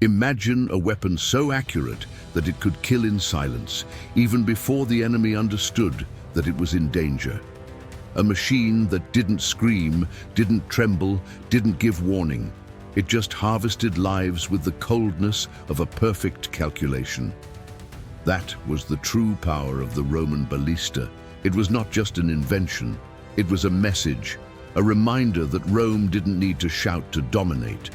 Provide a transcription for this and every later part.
Imagine a weapon so accurate that it could kill in silence, even before the enemy understood that it was in danger. A machine that didn't scream, didn't tremble, didn't give warning. It just harvested lives with the coldness of a perfect calculation. That was the true power of the Roman ballista. It was not just an invention, it was a message, a reminder that Rome didn't need to shout to dominate.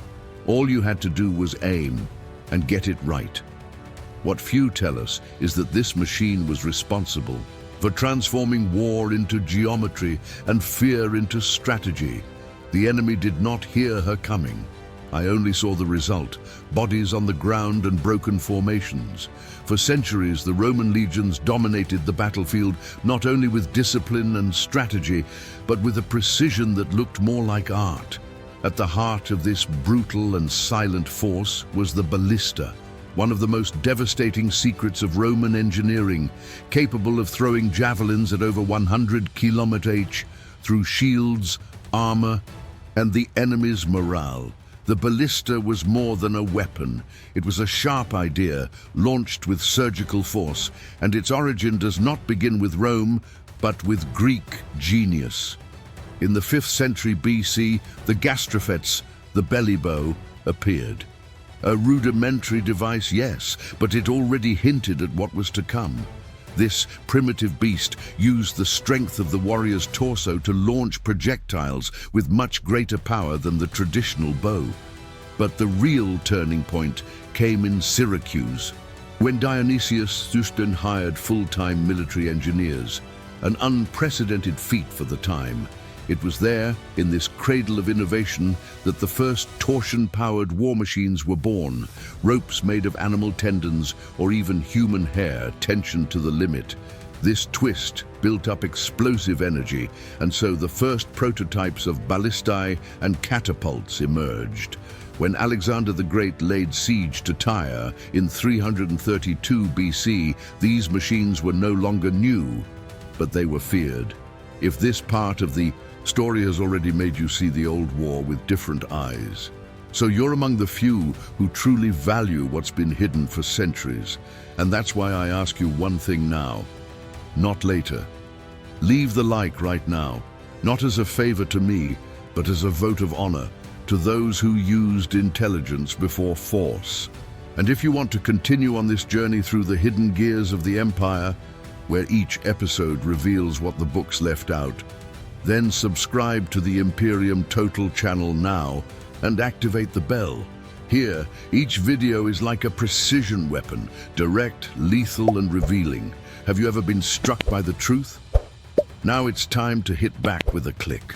All you had to do was aim and get it right. What few tell us is that this machine was responsible for transforming war into geometry and fear into strategy. The enemy did not hear her coming. I only saw the result, bodies on the ground and broken formations. For centuries, the Roman legions dominated the battlefield not only with discipline and strategy, but with a precision that looked more like art. At the heart of this brutal and silent force was the ballista, one of the most devastating secrets of Roman engineering, capable of throwing javelins at over 100 km/h through shields, armor, and the enemy's morale. The ballista was more than a weapon. It was a sharp idea, launched with surgical force, and its origin does not begin with Rome, but with Greek genius. In the 5th century BC, the gastrofetes, the belly bow, appeared. A rudimentary device, yes, but it already hinted at what was to come. This primitive beast used the strength of the warrior's torso to launch projectiles with much greater power than the traditional bow. But the real turning point came in Syracuse, when Dionysius Thuston hired full-time military engineers, an unprecedented feat for the time. It was there, in this cradle of innovation, that the first torsion-powered war machines were born, ropes made of animal tendons or even human hair tensioned to the limit. This twist built up explosive energy, and so the first prototypes of ballistae and catapults emerged. When Alexander the Great laid siege to Tyre in 332 BC, these machines were no longer new, but they were feared. If this part of the story has already made you see the old war with different eyes, so you're among the few who truly value what's been hidden for centuries. And that's why I ask you one thing now, not later. Leave the like right now, not as a favor to me, but as a vote of honor to those who used intelligence before force. And if you want to continue on this journey through the hidden gears of the empire, where each episode reveals what the books left out, then subscribe to the Imperium Total channel now and activate the bell. Here, each video is like a precision weapon, direct, lethal, and revealing. Have you ever been struck by the truth? Now it's time to hit back with a click.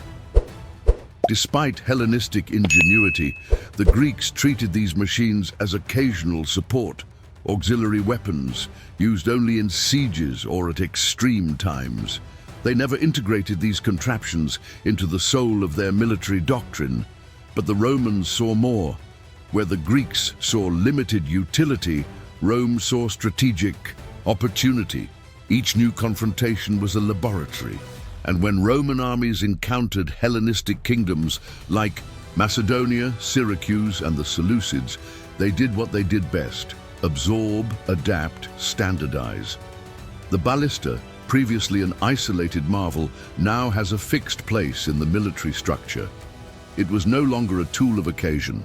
Despite Hellenistic ingenuity, the Greeks treated these machines as occasional support, auxiliary weapons used only in sieges or at extreme times. They never integrated these contraptions into the soul of their military doctrine, but the Romans saw more. Where the Greeks saw limited utility, Rome saw strategic opportunity. Each new confrontation was a laboratory, and when Roman armies encountered Hellenistic kingdoms like Macedonia, Syracuse, and the Seleucids, they did what they did best: absorb, adapt, standardize. The ballista, previously an isolated marvel, now has a fixed place in the military structure. It was no longer a tool of occasion.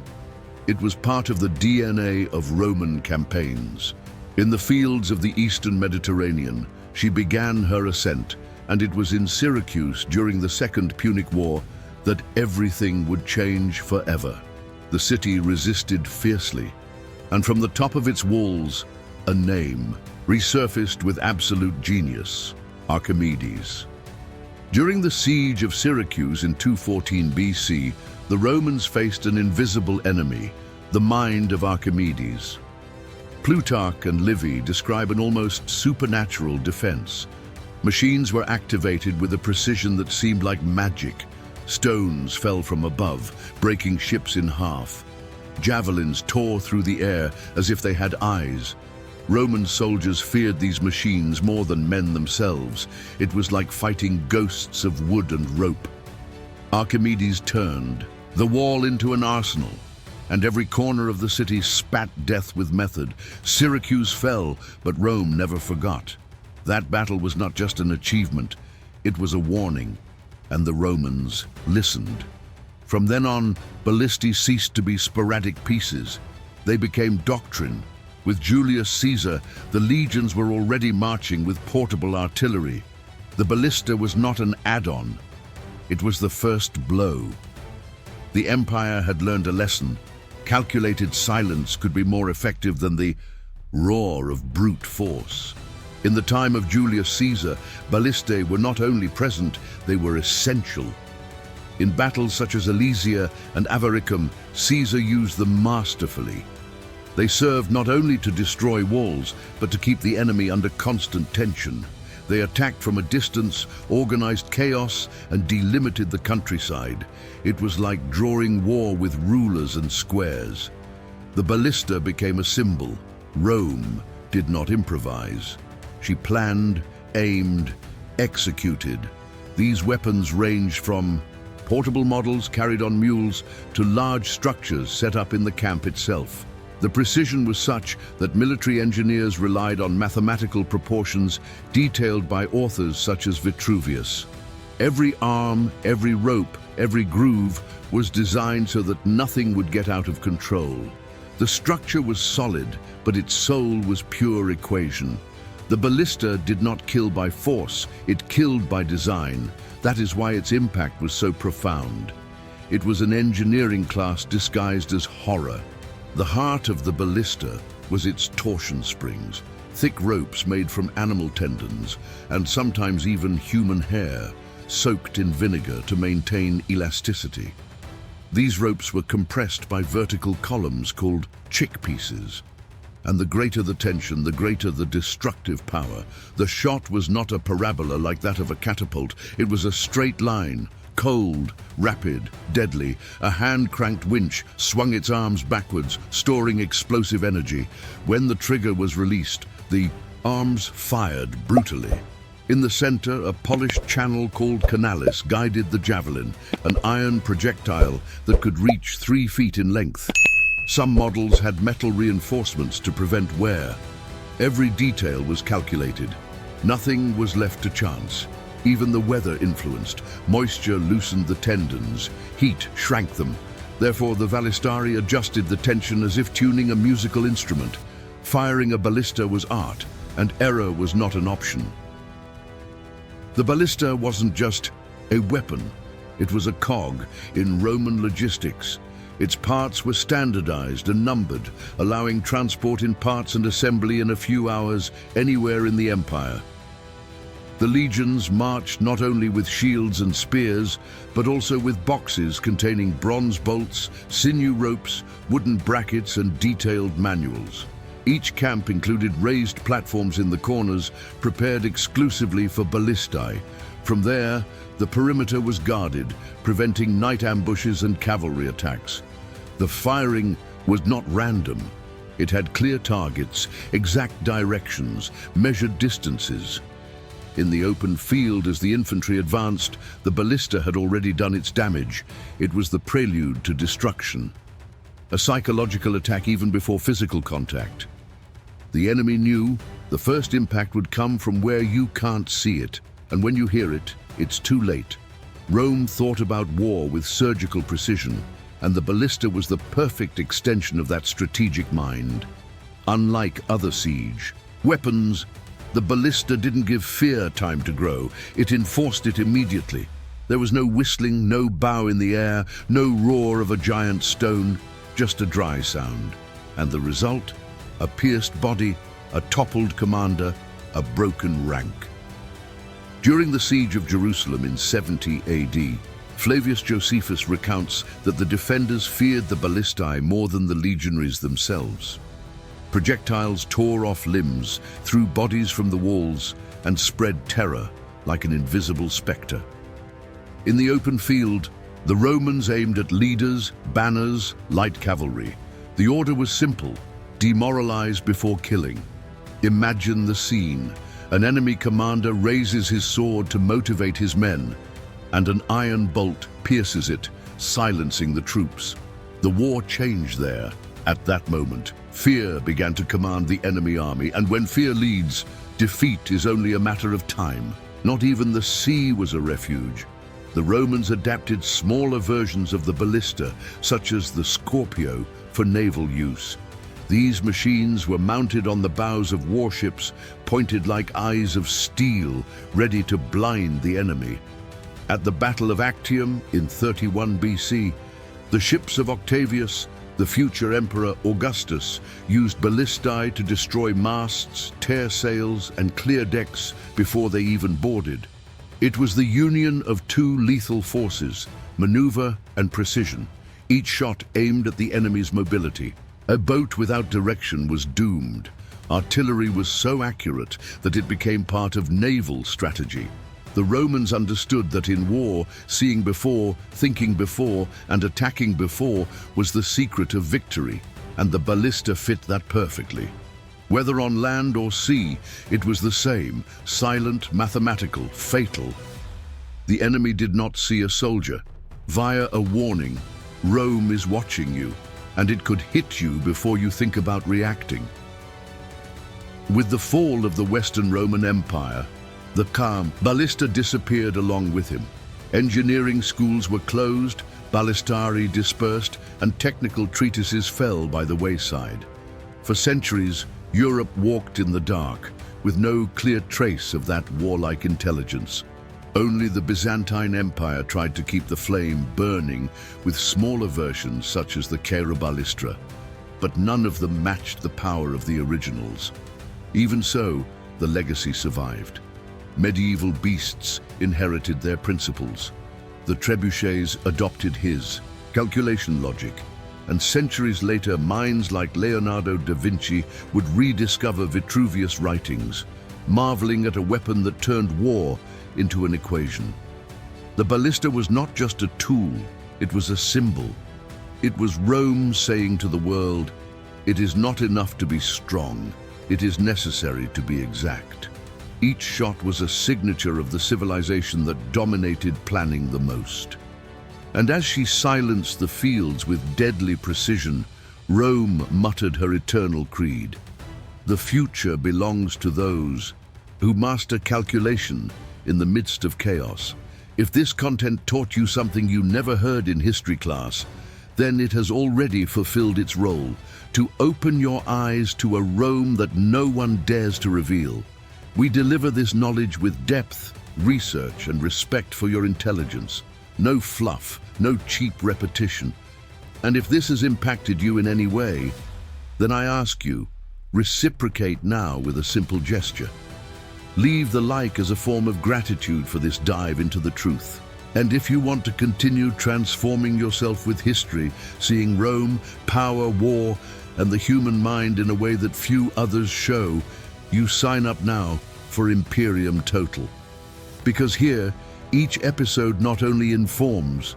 It was part of the DNA of Roman campaigns. In the fields of the Eastern Mediterranean, she began her ascent, and it was in Syracuse during the Second Punic War that everything would change forever. The city resisted fiercely, and from the top of its walls, a name resurfaced with absolute genius: Archimedes. During the siege of Syracuse in 214 BC, the Romans faced an invisible enemy, the mind of Archimedes. Plutarch and Livy describe an almost supernatural defense. Machines were activated with a precision that seemed like magic. Stones fell from above, breaking ships in half. Javelins tore through the air as if they had eyes. Roman soldiers feared these machines more than men themselves. It was like fighting ghosts of wood and rope. Archimedes turned the wall into an arsenal. and every corner of the city spat death with method. Syracuse fell, but Rome never forgot. That battle was not just an achievement, it was a warning, and the Romans listened. From then on, ballistae ceased to be sporadic pieces. They became doctrine. With Julius Caesar, the legions were already marching with portable artillery. The ballista was not an add-on, it was the first blow. The empire had learned a lesson. Calculated silence could be more effective than the roar of brute force. In the time of Julius Caesar, ballistae were not only present, they were essential. In battles such as Alesia and Avaricum, Caesar used them masterfully. They served not only to destroy walls, but to keep the enemy under constant tension. They attacked from a distance, organized chaos, and delimited the countryside. It was like drawing war with rulers and squares. The ballista became a symbol. Rome did not improvise. She planned, aimed, executed. These weapons ranged from portable models carried on mules to large structures set up in the camp itself. The precision was such that military engineers relied on mathematical proportions detailed by authors such as Vitruvius. Every arm, every rope, every groove was designed so that nothing would get out of control. The structure was solid, but its soul was pure equation. The ballista did not kill by force, it killed by design. That is why its impact was so profound. It was an engineering class disguised as horror. The heart of the ballista was its torsion springs, thick ropes made from animal tendons and sometimes even human hair, soaked in vinegar to maintain elasticity. These ropes were compressed by vertical columns called chickpieces. And the greater the tension, the greater the destructive power. The shot was not a parabola like that of a catapult. It was a straight line, cold, rapid, deadly. A hand-cranked winch swung its arms backwards, storing explosive energy. When the trigger was released, the arms fired brutally. In the center, a polished channel called canalis guided the javelin, an iron projectile that could reach 3 feet in length. Some models had metal reinforcements to prevent wear. Every detail was calculated. Nothing was left to chance. Even the weather influenced. Moisture loosened the tendons. Heat shrank them. Therefore, the Valistari adjusted the tension as if tuning a musical instrument. Firing a ballista was art, and error was not an option. The ballista wasn't just a weapon. It was a cog in Roman logistics. Its parts were standardized and numbered, allowing transport in parts and assembly in a few hours anywhere in the empire. The legions marched not only with shields and spears, but also with boxes containing bronze bolts, sinew ropes, wooden brackets, and detailed manuals. Each camp included raised platforms in the corners, prepared exclusively for ballistae. From there, the perimeter was guarded, preventing night ambushes and cavalry attacks. The firing was not random. It had clear targets, exact directions, measured distances. In the open field, as the infantry advanced, the ballista had already done its damage. It was the prelude to destruction. A psychological attack even before physical contact. The enemy knew the first impact would come from where you can't see it, and when you hear it, it's too late. Rome thought about war with surgical precision, and the ballista was the perfect extension of that strategic mind. Unlike other siege weapons, the ballista didn't give fear time to grow. It enforced it immediately. There was no whistling, no bow in the air, no roar of a giant stone, just a dry sound. And the result? A pierced body, a toppled commander, a broken rank. During the siege of Jerusalem in 70 AD, Flavius Josephus recounts that the defenders feared the ballistae more than the legionaries themselves. Projectiles tore off limbs, threw bodies from the walls, and spread terror like an invisible spectre. In the open field, the Romans aimed at leaders, banners, light cavalry. The order was simple: demoralize before killing. Imagine the scene. An enemy commander raises his sword to motivate his men, and an iron bolt pierces it, silencing the troops. The war changed there. At that moment, fear began to command the enemy army, and when fear leads, defeat is only a matter of time. Not even the sea was a refuge. The Romans adapted smaller versions of the ballista, such as the Scorpio, for naval use. These machines were mounted on the bows of warships, pointed like eyes of steel, ready to blind the enemy. At the Battle of Actium in 31 BC, the ships of Octavius, the future Emperor Augustus, used ballistae to destroy masts, tear sails, and clear decks before they even boarded. It was the union of two lethal forces, maneuver and precision, each shot aimed at the enemy's mobility. A boat without direction was doomed. Artillery was so accurate that it became part of naval strategy. The Romans understood that in war, seeing before, thinking before, and attacking before was the secret of victory, and the ballista fit that perfectly. Whether on land or sea, it was the same, silent, mathematical, fatal. The enemy did not see a soldier. Via a warning, Rome is watching you, and it could hit you before you think about reacting. With the fall of the Western Roman Empire, the calm ballista disappeared along with him. Engineering schools were closed, ballistae dispersed, and technical treatises fell by the wayside. For centuries, Europe walked in the dark, with no clear trace of that warlike intelligence. Only the Byzantine Empire tried to keep the flame burning with smaller versions such as the Ballista, but none of them matched the power of the originals. Even so, the legacy survived. Medieval beasts inherited their principles. The trebuchets adopted his calculation logic, and centuries later, minds like Leonardo da Vinci would rediscover Vitruvius' writings, marveling at a weapon that turned war into an equation. The ballista was not just a tool, it was a symbol. It was Rome saying to the world, "It is not enough to be strong, it is necessary to be exact." Each shot was a signature of the civilization that dominated planning the most. And as she silenced the fields with deadly precision, Rome muttered her eternal creed. The future belongs to those who master calculation in the midst of chaos. If this content taught you something you never heard in history class, then it has already fulfilled its role to open your eyes to a Rome that no one dares to reveal. We deliver this knowledge with depth, research, and respect for your intelligence. No fluff, no cheap repetition. And if this has impacted you in any way, then I ask you, reciprocate now with a simple gesture. Leave the like as a form of gratitude for this dive into the truth. And if you want to continue transforming yourself with history, seeing Rome, power, war, and the human mind in a way that few others show, you sign up now for Imperium Total. Because here, each episode not only informs,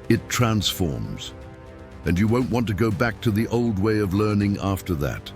it transforms. And you won't want to go back to the old way of learning after that.